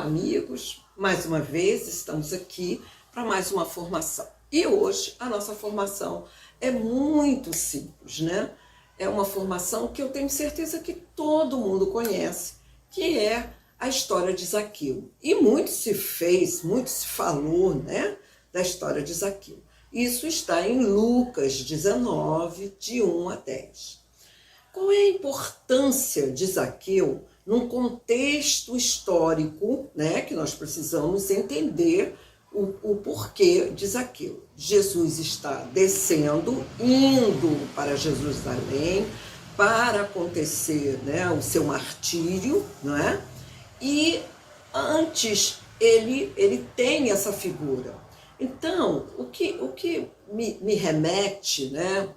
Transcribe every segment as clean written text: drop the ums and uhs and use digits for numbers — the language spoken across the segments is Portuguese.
amigos, mais uma vez estamos aqui para mais uma formação. E hoje a nossa formação é muito simples, né? É uma formação que eu tenho certeza que todo mundo conhece, que é a história de Zaqueu. E muito se fez, muito se falou, né, da história de Zaqueu. Isso está em Lucas 19, de 1 a 10. Qual é a importância de Zaqueu num contexto histórico, né, que nós precisamos entender o porquê de Zaqueu? Jesus está descendo, indo para Jerusalém para acontecer, né, o seu martírio, não é? E antes ele tem essa figura. Então, o que me remete, né,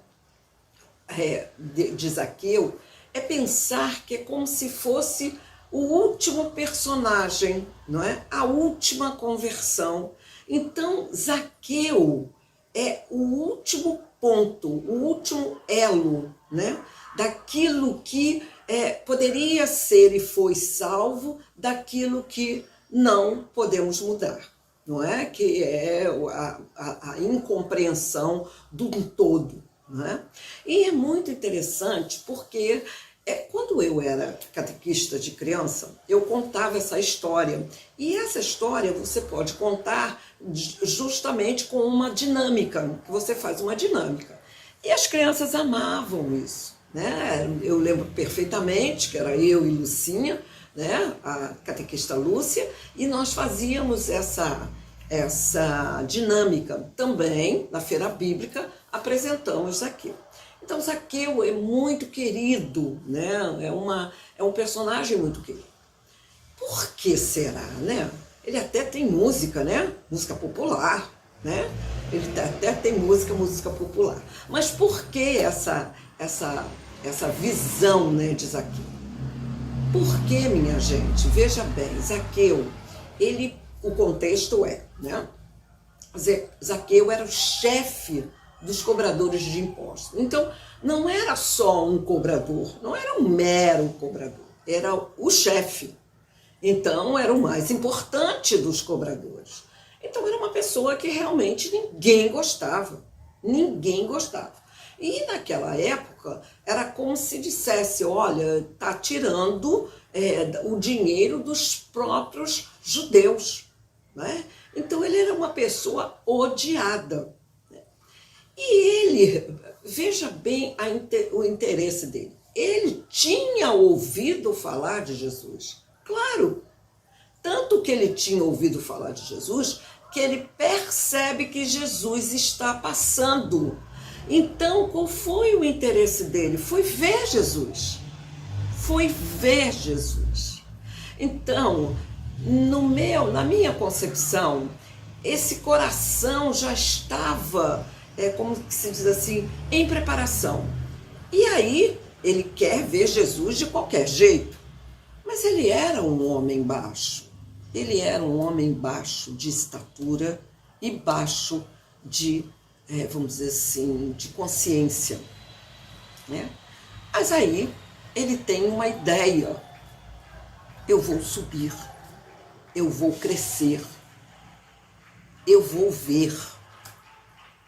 de Zaqueu, é pensar que é como se fosse o último personagem, não é? A última conversão. Então, Zaqueu é o último ponto, o último elo, né, daquilo que poderia ser e foi salvo, daquilo que não podemos mudar, não é? Que é a incompreensão do todo, não é? E é muito interessante porque quando eu era catequista de criança, eu contava essa história. E essa história você pode contar justamente com uma dinâmica, que você faz uma dinâmica. E as crianças amavam isso, né? Eu lembro perfeitamente que era eu e Lucinha, né, a catequista Lúcia, e nós fazíamos essa dinâmica. Também, na Feira Bíblica, apresentamos Zaqueu. Então, Zaqueu é muito querido, né? É um personagem muito querido. Por que será, né? Ele até tem música, né? Música popular, né? Ele até tem música popular. Mas por que essa visão, né, de Zaqueu? Por que, minha gente? Veja bem, Zaqueu, o contexto né? Zaqueu era o chefe dos cobradores de impostos. Então, não era só um cobrador, não era um mero cobrador, era o chefe. Então, era o mais importante dos cobradores. Então, era uma pessoa que realmente ninguém gostava. Ninguém gostava. E naquela época, era como se dissesse, olha, está tirando o dinheiro dos próprios judeus, né? Então, ele era uma pessoa odiada. E ele, veja bem o interesse dele. Ele tinha ouvido falar de Jesus. Claro, tanto que ele tinha ouvido falar de Jesus, que ele percebe que Jesus está passando. Então, qual foi o interesse dele? Foi ver Jesus. Foi ver Jesus. Então, na minha concepção, esse coração já estava, como se diz assim, em preparação. E aí, ele quer ver Jesus de qualquer jeito. Mas ele era um homem baixo. Ele era um homem baixo de estatura e baixo de, vamos dizer assim, de consciência, né? Mas aí, ele tem uma ideia. Eu vou subir. Eu vou crescer. Eu vou ver.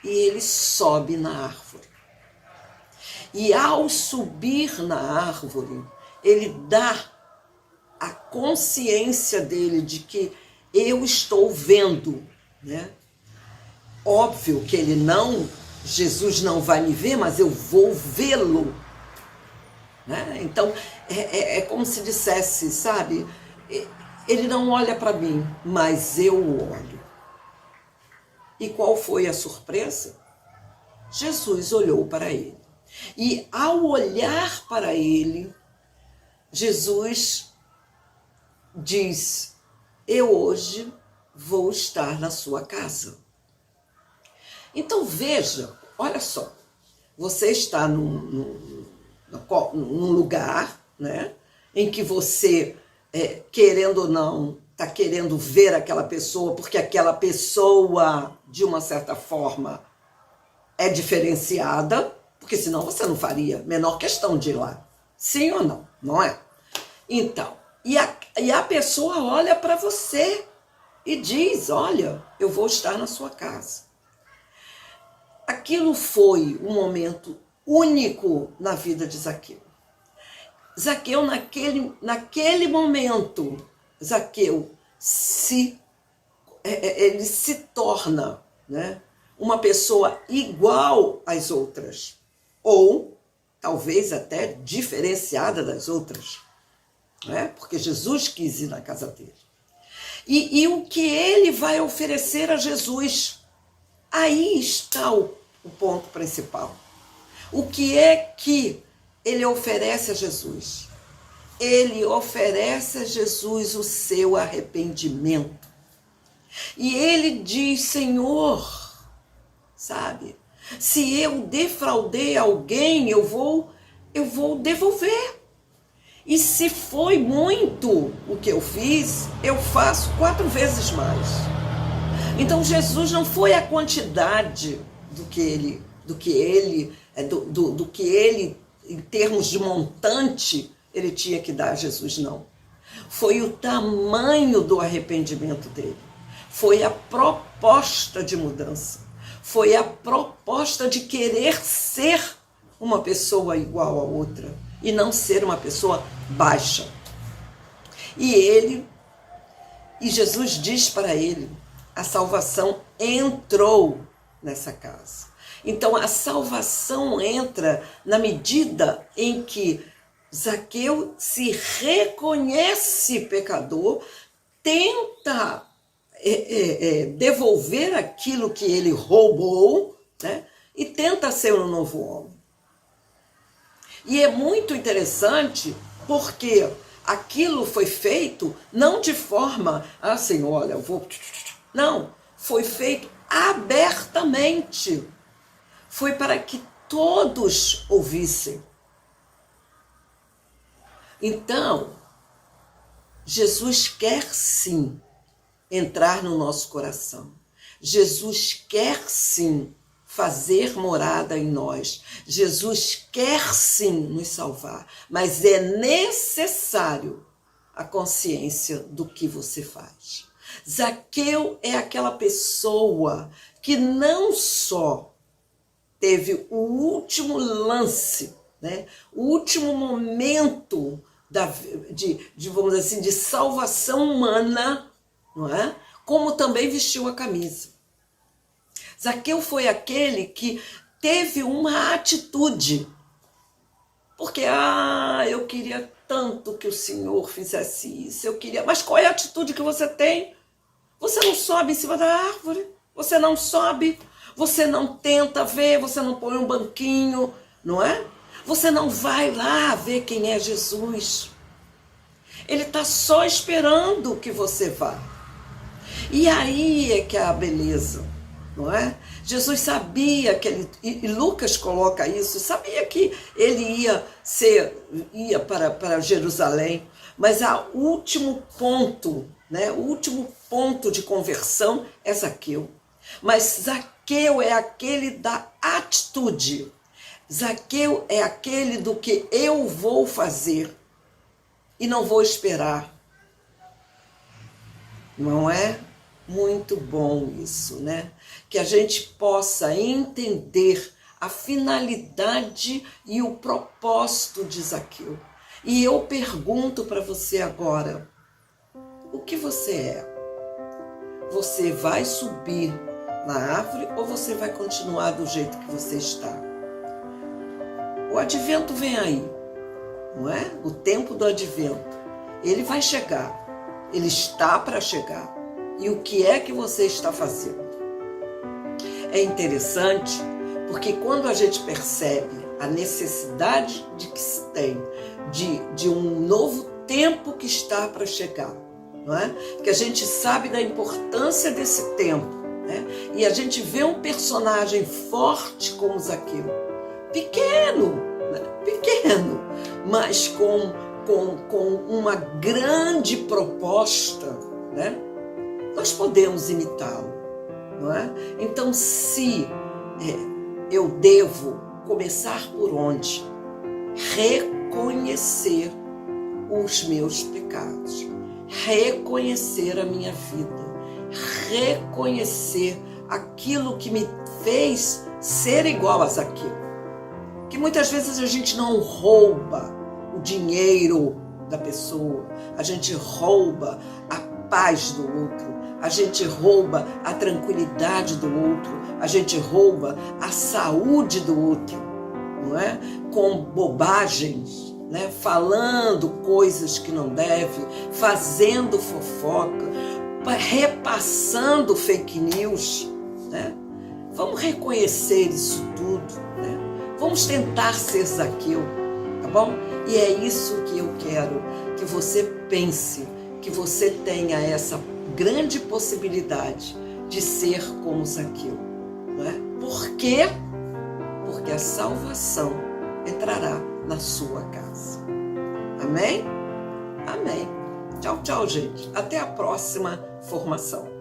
E ele sobe na árvore. E ao subir na árvore, ele dá a consciência dele de que eu estou vendo, né? Óbvio que Jesus não vai me ver, mas eu vou vê-lo, né? Então, é como se dissesse, sabe? Ele não olha para mim, mas eu olho. E qual foi a surpresa? Jesus olhou para ele. E ao olhar para ele, Jesus diz, eu hoje vou estar na sua casa. Então veja, olha só, você está num lugar, né, em que você, querendo ou não, está querendo ver aquela pessoa, porque aquela pessoa, de uma certa forma, é diferenciada, porque senão você não faria menor questão de ir lá. Sim ou não? Não é? Então, E a pessoa olha para você e diz, olha, eu vou estar na sua casa. Aquilo foi um momento único na vida de Zaqueu. Zaqueu, naquele momento, Zaqueu ele se torna, né, uma pessoa igual às outras, ou talvez até diferenciada das outras, né, porque Jesus quis ir na casa dele. E o que ele vai oferecer a Jesus? Aí está o ponto principal. O que é que ele oferece a Jesus? Ele oferece a Jesus o seu arrependimento. E ele diz, Senhor, sabe, se eu defraudei alguém, eu vou devolver. E se foi muito o que eu fiz, eu faço 4 vezes mais. Então Jesus não foi a quantidade do que ele, em termos de montante, ele tinha que dar a Jesus, não. Foi o tamanho do arrependimento dele. Foi a proposta de mudança. Foi a proposta de querer ser uma pessoa igual a outra e não ser uma pessoa baixa. E Jesus diz para ele, a salvação entrou nessa casa. Então a salvação entra na medida em que Zaqueu se reconhece pecador, tenta devolver aquilo que ele roubou, né, e tenta ser um novo homem. E é muito interessante porque aquilo foi feito não de forma, assim, olha, eu vou... Não, foi feito abertamente. Foi para que todos ouvissem. Então, Jesus quer sim entrar no nosso coração. Jesus quer sim fazer morada em nós. Jesus quer sim nos salvar, mas é necessário a consciência do que você faz. Zaqueu é aquela pessoa que não só teve o último lance, né, o último momento vamos dizer assim, de salvação humana, não é? Como também vestiu a camisa. Zaqueu foi aquele que teve uma atitude, porque eu queria tanto que o Senhor fizesse isso, eu queria, mas qual é a atitude que você tem? Você não sobe em cima da árvore, você não sobe, você não tenta ver, você não põe um banquinho, não é? Você não vai lá ver quem é Jesus. Ele está só esperando que você vá. E aí é que é a beleza, não é? Jesus sabia que ele, e Lucas coloca isso, sabia que ele ia para Jerusalém, mas o último ponto, né, o último ponto de conversão é Zaqueu. Mas Zaqueu é aquele da atitude. Zaqueu é aquele do que eu vou fazer e não vou esperar. Não é muito bom isso, né? Que a gente possa entender a finalidade e o propósito de Zaqueu. E eu pergunto para você agora, o que você é? Você vai subir na árvore ou você vai continuar do jeito que você está? O advento vem aí, não é? O tempo do advento. Ele vai chegar, ele está para chegar. E o que é que você está fazendo? É interessante, porque quando a gente percebe a necessidade de que se tem de um novo tempo que está para chegar, não é? Que a gente sabe da importância desse tempo, né? E a gente vê um personagem forte como Zaqueu, pequeno, né? Pequeno, mas com uma grande proposta, né? Nós podemos imitá-lo, não é? Então, se eu devo começar por onde? Reconhecer os meus pecados. reconhecer a minha vida, reconhecer aquilo que me fez ser igual a Zaqueu. Que muitas vezes a gente não rouba o dinheiro da pessoa, a gente rouba a paz do outro, a gente rouba a tranquilidade do outro, a gente rouba a saúde do outro, não é? Com bobagens, né? Falando coisas que não deve, fazendo fofoca, repassando fake news, né? Vamos reconhecer isso tudo, né? Vamos tentar ser Zaqueu, tá bom? E é isso que eu quero que você pense, que você tenha essa grande possibilidade de ser como Zaqueu, não é? Por quê? Porque a salvação entrará na sua casa. Amém? Amém. Tchau, tchau, gente. Até a próxima formação.